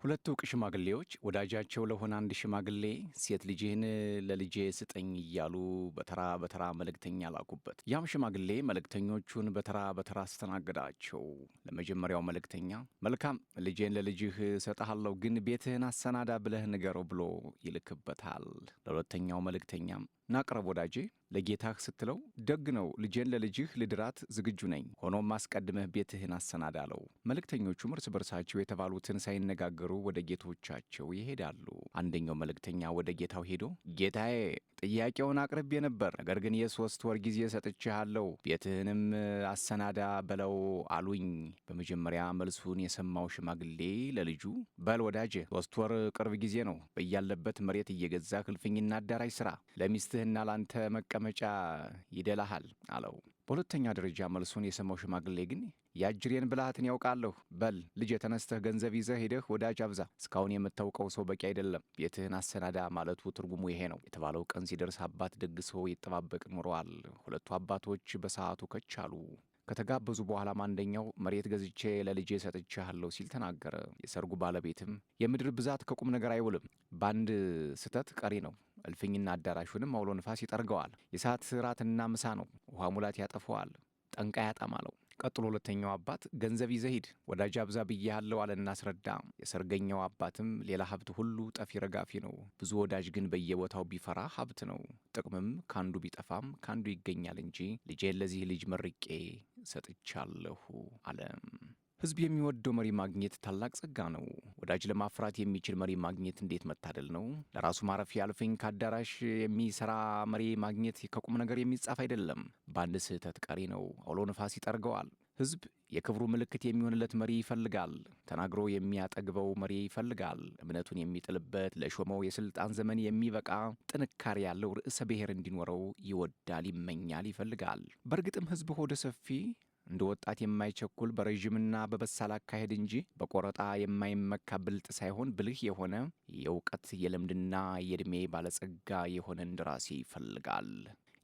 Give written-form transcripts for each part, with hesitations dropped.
ሁለት ዕውቅ ሽማግሌዎች ወዳጃቸው ለሆነ አንድ ሽማግሌ ሴት ልጅህን ለልጄ ስጠኝ እያሉ በተራ በተራ መልእክተኛ ላኩበት። ያም ሽማግሌ መልእክተኞቹን በተራ በተራ አስተናገዳቸው። ለመጀመሪያው መልእክተኛ መልካም ልጄን ለልጅህ እሰጥሃለሁ፣ ግን ቤትህን አሰናዳ ብለህ ንገረው ብሎ ይልክበታል። ለሁለተኛው መልእክተኛም ናቅረብ ወዳጄ ለጌታህ ስትለው ደግ ነው፣ ልጄን ለልጅህ ልድራት ዝግጁ ነኝ፣ ሆኖም አስቀድመህ ቤትህን አሰናዳ አለው። መልእክተኞቹም እርስ በርሳቸው የተባሉትን ሳይነጋገሩ ወደ ጌቶቻቸው ይሄዳሉ። አንደኛው መልእክተኛ ወደ ጌታው ሄዶ ጌታዬ ጥያቄውን አቅርቤ ነበር፣ ነገር ግን የ3 ወር ጊዜ ሰጥቼሃለሁ፣ ቤትህንም አሰናዳ በለው አሉኝ። በመጀመሪያ መልሱን የሰማው ሽማግሌ ለልጁ በል ወዳጄ 3 ወር ቅርብ ጊዜ ነው፣ በያለበት መሬት እየገዛ እልፍኝና አዳራሽ ስራ፣ ለሚስትህና ላንተ መቀመጫ ይደላሃል አለው። በሁለተኛ ደረጃ መልሱን የሰማው ሽማግሌ ግን የአጅሬን ብልሃትን ያውቃለሁ፣ በል ልጄ ተነስተህ ገንዘብ ይዘህ ሄደህ ወዳጅ አብዛ፣ እስካሁን የምታውቀው ሰው በቂ አይደለም፣ ቤትህን አሰናዳ ማለቱ ትርጉሙ ይሄ ነው። የተባለው ቀን ሲደርስ አባት ደግሰው ይጠባበቅ ኖረዋል። ሁለቱ አባቶች በሰዓቱ ከች አሉ። ከተጋበዙ በኋላም አንደኛው መሬት ገዝቼ ለልጄ ሰጥቼሃለሁ ሲል ተናገረ። የሰርጉ ባለቤትም የምድር ብዛት ከቁም ነገር አይውልም፣ በአንድ ስተት ቀሪ ነው፣ እልፍኝና አዳራሹንም አውሎ ንፋስ ይጠርገዋል፣ የሰዓት ራትና ምሳ ነው፣ ውሃ ሙላት ያጠፈዋል፣ ጠንቃ ያጣም አለው። ቀጥሎ ሁለተኛው አባት ገንዘብ ይዘህ ሂድ ወዳጅ አብዛ ብዬሃለሁ አለና አስረዳ። የሰርገኛው አባትም ሌላ ሀብት ሁሉ ጠፊ ረጋፊ ነው፣ ብዙ ወዳጅ ግን በየቦታው ቢፈራ ሀብት ነው፣ ጥቅምም ካንዱ ቢጠፋም ካንዱ ይገኛል እንጂ ልጄን ለዚህ ልጅ መርቄ ሰጥቻለሁ አለ። ሕዝብ የሚወደው መሪ ማግኘት ታላቅ ጸጋ ነው። ወዳጅ ለማፍራት የሚችል መሪ ማግኘት እንዴት መታደል ነው! ለራሱ ማረፊያ እልፍኝ ከአዳራሽ የሚሰራ መሪ ማግኘት ከቁም ነገር የሚጻፍ አይደለም፣ በአንድ ስህተት ቀሪ ነው፣ አውሎ ነፋስ ይጠርገዋል። ሕዝብ የክብሩ ምልክት የሚሆንለት መሪ ይፈልጋል። ተናግሮ የሚያጠግበው መሪ ይፈልጋል። እምነቱን የሚጥልበት ለሾመው የስልጣን ዘመን የሚበቃ ጥንካሬ ያለው ርዕሰ ብሔር እንዲኖረው ይወዳል፣ ይመኛል፣ ይፈልጋል። በእርግጥም ሕዝብ ሆደ ሰፊ እንደ ወጣት የማይቸኩል በረዥምና በበሳል አካሄድ እንጂ በቆረጣ የማይመካ ብልጥ ሳይሆን ብልህ የሆነ የእውቀት የልምድና የዕድሜ ባለጸጋ የሆነ እንደራሴ ይፈልጋል።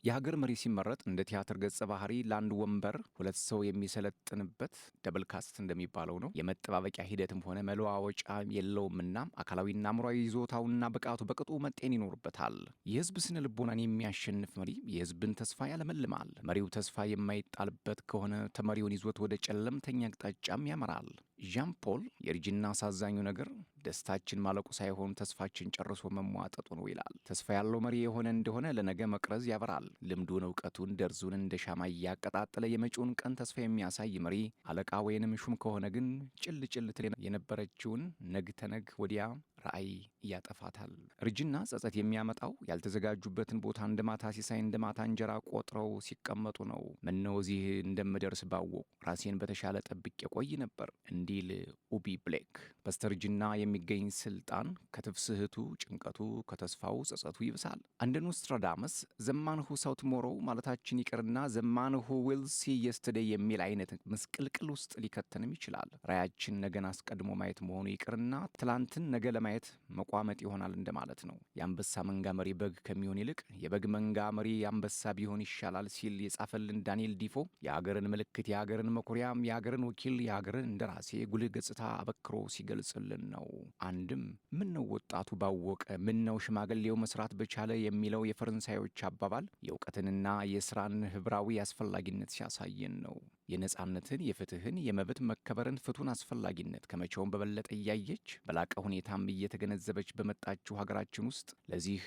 የሀገር መሪ ሲመረጥ እንደ ቲያትር ገጸ ባህሪ ለአንድ ወንበር 2 ሰው የሚሰለጥንበት ደብል ካስት እንደሚባለው ነው። የመጠባበቂያ ሂደትም ሆነ መለዋወጫ የለውምና አካላዊና አእምሯዊ ይዞታውና ብቃቱ በቅጡ መጤን ይኖርበታል። የህዝብ ስነ ልቦናን የሚያሸንፍ መሪ የህዝብን ተስፋ ያለመልማል። መሪው ተስፋ የማይጣልበት ከሆነ ተመሪውን ይዞት ወደ ጨለምተኛ አቅጣጫም ያመራል። ዣን ፖል የእርጅና አሳዛኙ ነገር ደስታችን ማለቁ ሳይሆን ተስፋችን ጨርሶ መሟጠጡ ነው ይላል። ተስፋ ያለው መሪ የሆነ እንደሆነ ለነገ መቅረዝ ያበራል። ልምዱን፣ እውቀቱን፣ ደርዙን እንደ ሻማ እያቀጣጠለ የመጪውን ቀን ተስፋ የሚያሳይ መሪ አለቃ ወይንም ሹም ከሆነ ግን ጭል ጭል ትል የነበረችውን ነግ ተነግ ወዲያ ራእይ ያጠፋታል። እርጅና ጸጸት የሚያመጣው ያልተዘጋጁበትን ቦታ እንደ ማታ ሲሳይ እንደ ማታ እንጀራ ቆጥረው ሲቀመጡ ነው። ምነው እዚህ እንደምደርስ ባወቁ ራሴን በተሻለ ጠብቄ ቆይ ነበር እንዲል ኡቢ ብሌክ። በስተርጅና የሚገኝ ስልጣን ከትፍስህቱ ጭንቀቱ ከተስፋው ጸጸቱ ይብሳል። እንደ ኖስትራዳመስ ዘማንሁ ሰው ትሞሮው ማለታችን ይቅርና ዘማንሁ ዊል ሲ የስተርዴይ የሚል አይነት ምስቅልቅል ውስጥ ሊከተንም ይችላል። ራያችን ነገን አስቀድሞ ማየት መሆኑ ይቅርና ትላንትን ነገ ለማየት መቋመጥ ይሆናል እንደማለት ነው። የአንበሳ መንጋ መሪ በግ ከሚሆን ይልቅ የበግ መንጋ መሪ አንበሳ ቢሆን ይሻላል ሲል የጻፈልን ዳንኤል ዲፎ የሀገርን ምልክት፣ የሀገርን መኩሪያም፣ የሀገርን ወኪል፣ የሀገርን እንደራሴ ጉልህ ገጽታ አበክሮ ሲገልጽልን ነው። አንድም ምነው ወጣቱ ባወቀ፣ ምነው ሽማግሌው መስራት በቻለ የሚለው የፈረንሳዮች አባባል የእውቀትንና የስራን ህብራዊ አስፈላጊነት ሲያሳየን ነው። የነጻነትን፣ የፍትህን፣ የመብት መከበርን ፍቱን አስፈላጊነት ከመቼውም በበለጠ እያየች በላቀ ሁኔታም እየተገነዘበች በመጣችው ሀገራችን ውስጥ ለዚህ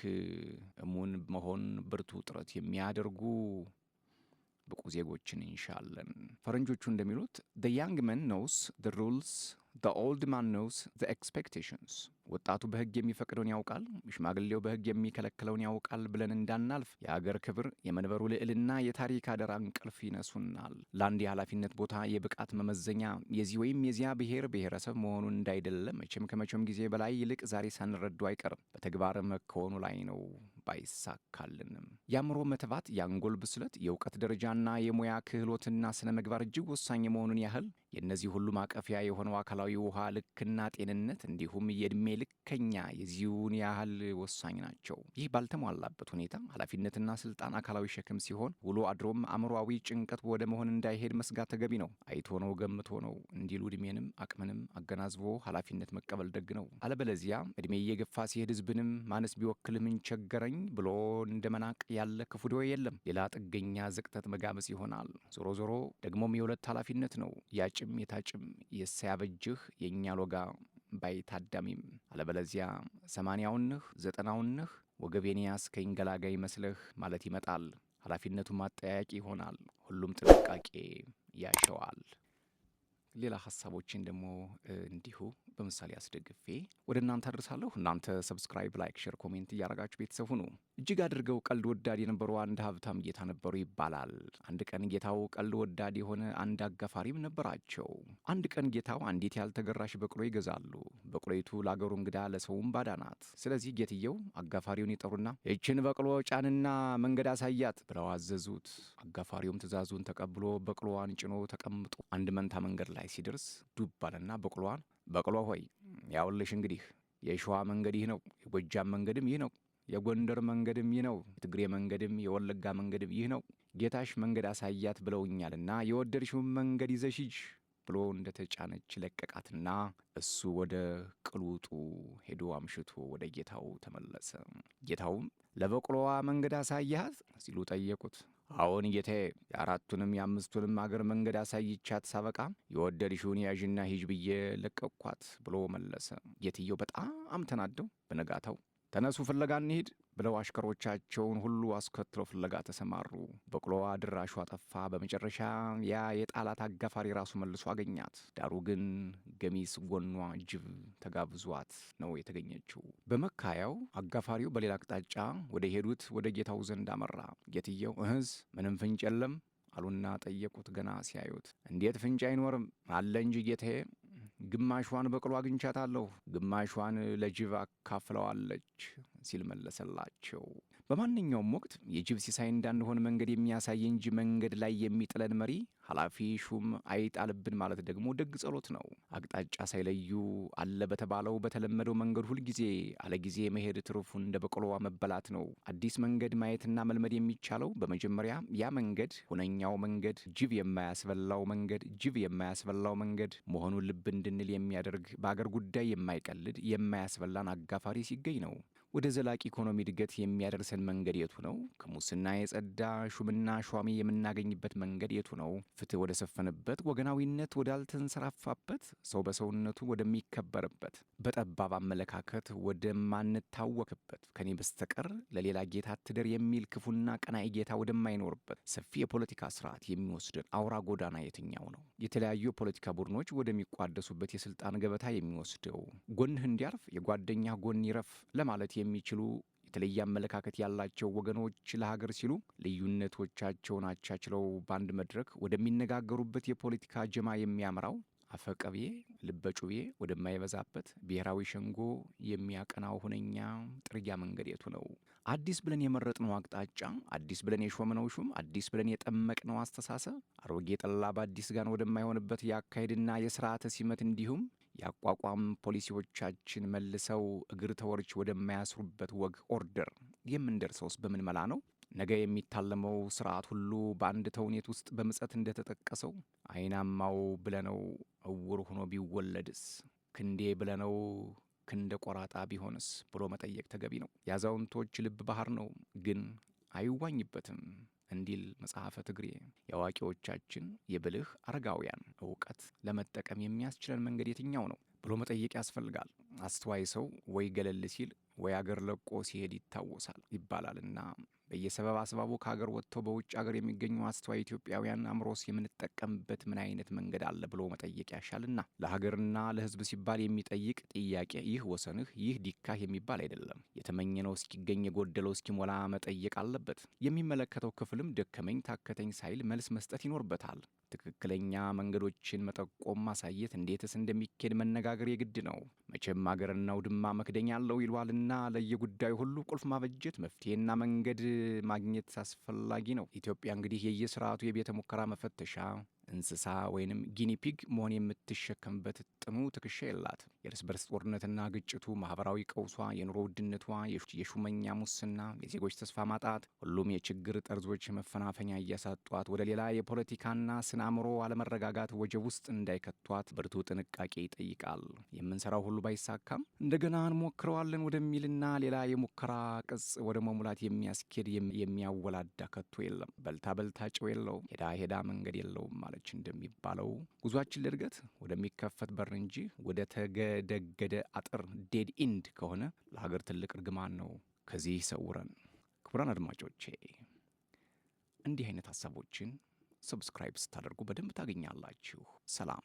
እሙን መሆን ብርቱ ጥረት የሚያደርጉ ብቁ ዜጎችን እንሻለን። ፈረንጆቹ እንደሚሉት the young man knows the rules, the old man knows the expectations። ወጣቱ በህግ የሚፈቅደውን ያውቃል፣ ሽማግሌው በህግ የሚከለክለውን ያውቃል ብለን እንዳናልፍ የሀገር ክብር፣ የመንበሩ ልዕልና፣ የታሪክ አደራ እንቅልፍ ይነሱናል። ለአንድ የኃላፊነት ቦታ የብቃት መመዘኛ የዚህ ወይም የዚያ ብሔር ብሔረሰብ መሆኑን እንዳይደለ መቼም ከመቼም ጊዜ በላይ ይልቅ ዛሬ ሳንረዱ አይቀርም። በተግባር መከወኑ ላይ ነው ባይሳካልንም የአእምሮ መትባት፣ የአንጎል ብስለት፣ የእውቀት ደረጃና የሙያ ክህሎትና ስነ ምግባር እጅግ ወሳኝ መሆኑን ያህል የእነዚህ ሁሉ ማቀፊያ የሆነው አካላዊ ውሃ ልክና ጤንነት እንዲሁም የዕድሜ ልከኛ የዚሁን ያህል ወሳኝ ናቸው። ይህ ባልተሟላበት ሁኔታ ኃላፊነትና ስልጣን አካላዊ ሸክም ሲሆን ውሎ አድሮም አእምሮአዊ ጭንቀት ወደ መሆን እንዳይሄድ መስጋት ተገቢ ነው። አይቶ ነው ገምቶ ነው እንዲሉ ዕድሜንም አቅምንም አገናዝቦ ኃላፊነት መቀበል ደግ ነው። አለበለዚያ ዕድሜ እየገፋ ሲሄድ ሕዝብንም ማነስ ቢወክል ምን ቸገረኝ ብሎ እንደ መናቅ ያለ ክፉ ደዌ የለም። ሌላ ጥገኛ ዝቅጠት መጋበዝ ይሆናል። ዞሮ ዞሮ ደግሞም የሁለት ኃላፊነት ነው። ያጭም የታጭም የሳያበጅህ የእኛ ሎጋ ባይ ታዳሚም። አለበለዚያ 80ውን 90ውን ወገቤን ያስከኝ ገላጋይ መስለህ ማለት ይመጣል። ኃላፊነቱ ማጠያቂ ይሆናል። ሁሉም ጥንቃቄ ያሸዋል። ሌላ ሀሳቦችን ደግሞ እንዲሁ በምሳሌ አስደግፌ ወደ እናንተ አድርሳለሁ። እናንተ ሰብስክራይብ፣ ላይክ፣ ሼር፣ ኮሜንት እያረጋችሁ ቤተሰብ ሁኑ። እጅግ አድርገው ቀልድ ወዳድ የነበሩ አንድ ሀብታም ጌታ ነበሩ ይባላል። አንድ ቀን ጌታው ቀልድ ወዳድ የሆነ አንድ አጋፋሪም ነበራቸው። አንድ ቀን ጌታው አንዲት ያልተገራሽ በቅሎ ይገዛሉ። በቅሎይቱ ለአገሩ እንግዳ ለሰውም ባዳ ናት። ስለዚህ ጌትየው አጋፋሪውን ይጠሩና ይችን በቅሎ ጫንና መንገድ አሳያት ብለው አዘዙት። አጋፋሪውም ትእዛዙን ተቀብሎ በቅሎዋን ጭኖ ተቀምጦ አንድ መንታ መንገድ ላይ ሲደርስ ዱብ አለና በቅሎ ሆይ ያውልሽ እንግዲህ የሸዋ መንገድ ይህ ነው፣ የጎጃም መንገድም ይህ ነው፣ የጎንደር መንገድም ይህ ነው፣ የትግሬ መንገድም የወለጋ መንገድም ይህ ነው። ጌታሽ መንገድ አሳያት ብለውኛልና የወደድሽውን መንገድ ይዘሽ ሂጂ ብሎ እንደተጫነች ለቀቃትና እሱ ወደ ቅሉጡ ሄዶ አምሽቶ ወደ ጌታው ተመለሰ። ጌታውም ለበቅሎዋ መንገድ አሳያት ሲሉ ጠየቁት። አዎን ጌታዬ፣ የአራቱንም የአምስቱንም አገር መንገድ አሳይቻት ሳበቃ የወደድሽውን ያዥና ሂጅ ብዬ ለቀቅኳት ብሎ መለሰ። ጌትየው በጣም ተናደው በነጋታው ተነሱ ፍለጋ እንሂድ ብለው አሽከሮቻቸውን ሁሉ አስከትለው ፍለጋ ተሰማሩ። በቅሎዋ ድራሿ ጠፋ። በመጨረሻ ያ የጣላት አጋፋሪ ራሱ መልሶ አገኛት። ዳሩ ግን ገሚስ ጎኗ ጅብ ተጋብዟት ነው የተገኘችው። በመካያው አጋፋሪው በሌላ አቅጣጫ ወደ ሄዱት ወደ ጌታው ዘንድ አመራ። ጌትየው ምንም ፍንጭ የለም አሉና ጠየቁት። ገና ሲያዩት እንዴት ፍንጭ አይኖርም አለ እንጂ ጌታዬ፣ ግማሿን በቅሎ አግኝቻታለሁ፣ ግማሿን ለጅብ አካፍለዋለች ሲል መለሰላቸው። በማንኛውም ወቅት የጅብ ሲሳይ እንዳንሆን መንገድ የሚያሳይ እንጂ መንገድ ላይ የሚጥለን መሪ ኃላፊ ሹም አይጣልብን ማለት ደግሞ ደግ ጸሎት ነው። አቅጣጫ ሳይለዩ አለ በተባለው በተለመደው መንገድ ሁልጊዜ አለጊዜ መሄድ ትርፉ እንደ በቅሎዋ መበላት ነው። አዲስ መንገድ ማየትና መልመድ የሚቻለው በመጀመሪያ ያ መንገድ ሁነኛው መንገድ ጅብ የማያስበላው መንገድ መሆኑን ልብ እንድንል የሚያደርግ በአገር ጉዳይ የማይቀልድ የማያስበላን አጋፋሪ ሲገኝ ነው። ወደ ዘላቂ ኢኮኖሚ እድገት የሚያደርሰን መንገድ የቱ ነው? ከሙስና የጸዳ ሹምና ሿሚ የምናገኝበት መንገድ የቱ ነው? ፍትህ ወደ ሰፈነበት፣ ወገናዊነት ወዳልተንሰራፋበት፣ ሰው በሰውነቱ ወደሚከበርበት፣ በጠባብ አመለካከት ወደማንታወክበት፣ ከኔ በስተቀር ለሌላ ጌታ አትደር የሚል ክፉና ቀናኢ ጌታ ወደማይኖርበት ሰፊ የፖለቲካ ስርዓት የሚወስድን አውራ ጎዳና የትኛው ነው? የተለያዩ የፖለቲካ ቡድኖች ወደሚቋደሱበት የስልጣን ገበታ የሚወስደው፣ ጎንህ እንዲያርፍ የጓደኛ ጎን ይረፍ ለማለት የሚችሉ የተለየ አመለካከት ያላቸው ወገኖች ለሀገር ሲሉ ልዩነቶቻቸውን አቻችለው በአንድ መድረክ ወደሚነጋገሩበት የፖለቲካ ጀማ የሚያመራው አፈቀቤ ልበጩቤ ወደማይበዛበት ብሔራዊ ሸንጎ የሚያቀናው ሁነኛ ጥርጊያ መንገድ የቱ ነው? አዲስ ብለን የመረጥነው አቅጣጫ፣ አዲስ ብለን የሾምነው ሹም፣ አዲስ ብለን የጠመቅነው አስተሳሰብ አሮጌ ጠላ በአዲስ ጋን ወደማይሆንበት የአካሄድና የስርዓተ ሲመት እንዲሁም የአቋቋም ፖሊሲዎቻችን መልሰው እግር ተወርች ወደማያስሩበት ወግ ኦርደር የምንደርሰውስ በምን መላ ነው? ነገ የሚታለመው ስርዓት ሁሉ በአንድ ተውኔት ውስጥ በምጸት እንደተጠቀሰው አይናማው ብለነው እውር ሆኖ ቢወለድስ፣ ክንዴ ብለነው ክንደ ቆራጣ ቢሆንስ ብሎ መጠየቅ ተገቢ ነው። የአዛውንቶች ልብ ባህር ነው፣ ግን አይዋኝበትም እንዲል መጽሐፈ ትግሬ። የአዋቂዎቻችን የብልህ አረጋውያን እውቀት ለመጠቀም የሚያስችለን መንገድ የትኛው ነው ብሎ መጠየቅ ያስፈልጋል። አስተዋይ ሰው ወይ ገለል ሲል ወይ አገር ለቆ ሲሄድ ይታወሳል ይባላልና በየሰበብ አስባቡ ከሀገር ወጥተው በውጭ ሀገር የሚገኙ አስተዋይ ኢትዮጵያውያን አእምሮስ የምንጠቀምበት ምን አይነት መንገድ አለ ብሎ መጠየቅ ያሻልና ለሀገርና ለሕዝብ ሲባል የሚጠይቅ ጥያቄ ይህ ወሰንህ ይህ ዲካህ የሚባል አይደለም። የተመኘነው እስኪገኝ የጎደለው እስኪሞላ መጠየቅ አለበት። የሚመለከተው ክፍልም ደከመኝ ታከተኝ ሳይል መልስ መስጠት ይኖርበታል። ትክክለኛ መንገዶችን መጠቆም፣ ማሳየት፣ እንዴትስ እንደሚኬድ መነጋገር የግድ ነው። መቼም አገርና ውድማ መክደኛ አለው ይሏልና ለየጉዳዩ ሁሉ ቁልፍ ማበጀት፣ መፍትሄና መንገድ ማግኘት አስፈላጊ ነው። ኢትዮጵያ እንግዲህ የየስርዓቱ የቤተ ሙከራ መፈተሻ እንስሳ ወይንም ጊኒፒግ መሆን የምትሸከምበት ጥኑ ትከሻ የላት። የእርስ በርስ ጦርነትና ግጭቱ፣ ማህበራዊ ቀውሷ፣ የኑሮ ውድነቷ፣ የሹመኛ ሙስና፣ የዜጎች ተስፋ ማጣት፣ ሁሉም የችግር ጠርዞች መፈናፈኛ እያሳጧት ወደ ሌላ የፖለቲካና ስነ አእምሮ አለመረጋጋት ወጀብ ውስጥ እንዳይከቷት ብርቱ ጥንቃቄ ይጠይቃል። የምንሰራው ሁሉ ባይሳካም እንደገና እንሞክረዋለን ወደሚልና ሌላ የሙከራ ቅጽ ወደ መሙላት የሚያስኬድ የሚያወላዳ ከቶ የለም። በልታ በልታ ጨው የለው፣ ሄዳ ሄዳ መንገድ የለውም ማለች እንደሚባለው ጉዟችን ለእድገት ወደሚከፈት በር እንጂ ወደ ተገደገደ አጥር ዴድ ኢንድ ከሆነ ለሀገር ትልቅ እርግማን ነው። ከዚህ ይሰውረን። ክቡራን አድማጮቼ እንዲህ አይነት ሀሳቦችን ሰብስክራይብ ስታደርጉ በደንብ ታገኛላችሁ። ሰላም።